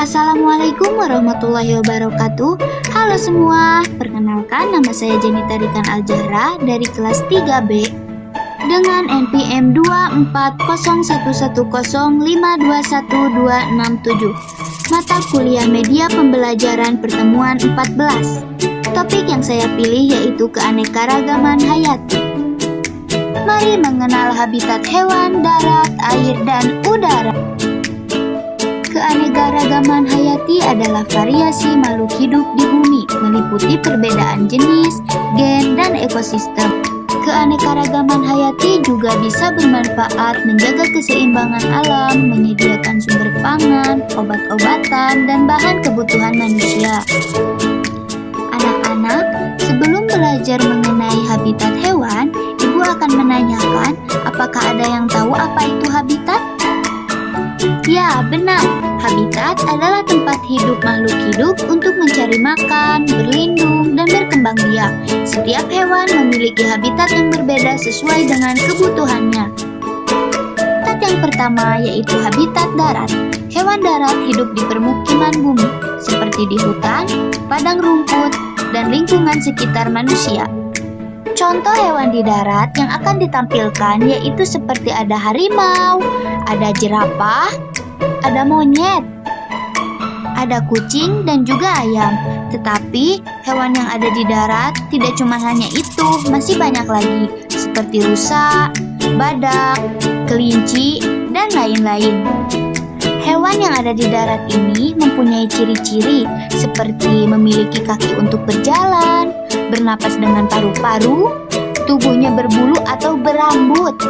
Assalamualaikum warahmatullahi wabarakatuh. Halo semua, perkenalkan nama saya Jenita Rikan Aljahra dari kelas 3B dengan NPM 24011052127. Mata kuliah media pembelajaran pertemuan 14. Topik yang saya pilih yaitu keanekaragaman hayati. Mari mengenal habitat hewan, darat, air, dan udara. Keanekaragaman hayati adalah variasi makhluk hidup di bumi, meliputi perbedaan jenis, gen, dan ekosistem. Keanekaragaman hayati juga bisa bermanfaat menjaga keseimbangan alam, menyediakan sumber pangan, obat-obatan, dan bahan kebutuhan manusia. Anak-anak, sebelum belajar mengenai habitat hewan, Ibu akan menanyakan, apakah ada yang tahu apa itu habitat? Ya, benar. Habitat adalah tempat hidup makhluk hidup untuk mencari makan, berlindung, dan berkembang biak. Setiap hewan memiliki habitat yang berbeda sesuai dengan kebutuhannya. Habitat yang pertama yaitu habitat darat. Hewan darat hidup di permukiman bumi, seperti di hutan, padang rumput, dan lingkungan sekitar manusia. Contoh hewan di darat yang akan ditampilkan yaitu seperti ada harimau, ada jerapah, ada monyet, ada kucing, dan juga ayam. Tetapi hewan yang ada di darat tidak cuma hanya itu, masih banyak lagi seperti rusa, badak, kelinci, dan lain-lain. Hewan yang ada di darat ini mempunyai ciri-ciri seperti memiliki kaki untuk berjalan, bernapas dengan paru-paru, tubuhnya berbulu atau berambut.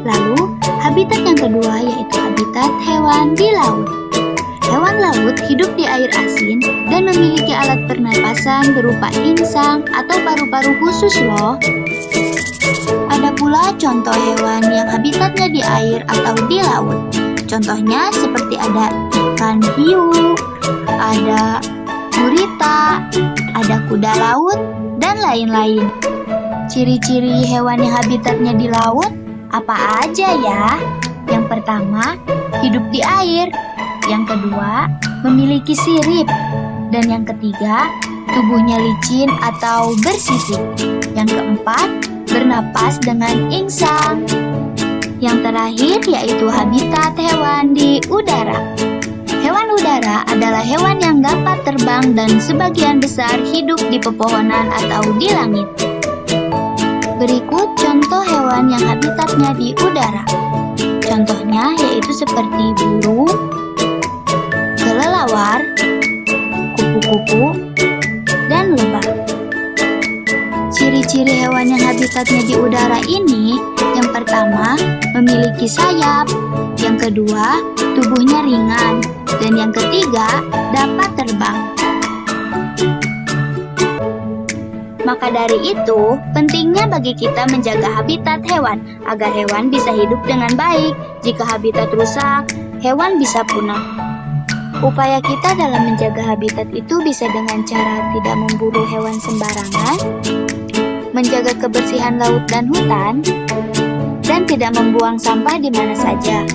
Lalu, habitat yang kedua yaitu habitat hewan di laut. Hewan laut hidup di air asin dan memiliki alat pernapasan berupa insang atau paru-paru khusus loh. Ada pula contoh hewan yang habitatnya di air atau di laut. Contohnya seperti ada ikan hiu, ada gurita, ada kuda laut, dan lain-lain. Ciri-ciri hewan yang habitatnya di laut apa aja ya? Yang pertama, hidup di air. Yang kedua, memiliki sirip. Dan yang ketiga, tubuhnya licin atau bersisik. Yang keempat, bernapas dengan insang. Yang terakhir yaitu habitat hewan di udara. Hewan udara adalah hewan yang dapat terbang dan sebagian besar hidup di pepohonan atau di langit. Berikut contoh hewan yang habitatnya di udara. Contohnya yaitu seperti burung, kelelawar, kupu-kupu, dan lebah. Ciri-ciri hewan yang habitatnya di udara ini, yang pertama, memiliki sayap, yang kedua, tubuhnya ringan, dan yang ketiga, dapat terbang. Maka dari itu, pentingnya bagi kita menjaga habitat hewan, agar hewan bisa hidup dengan baik. Jika habitat rusak, hewan bisa punah. Upaya kita dalam menjaga habitat itu bisa dengan cara tidak memburu hewan sembarangan, menjaga kebersihan laut dan hutan, dan tidak membuang sampah di mana saja.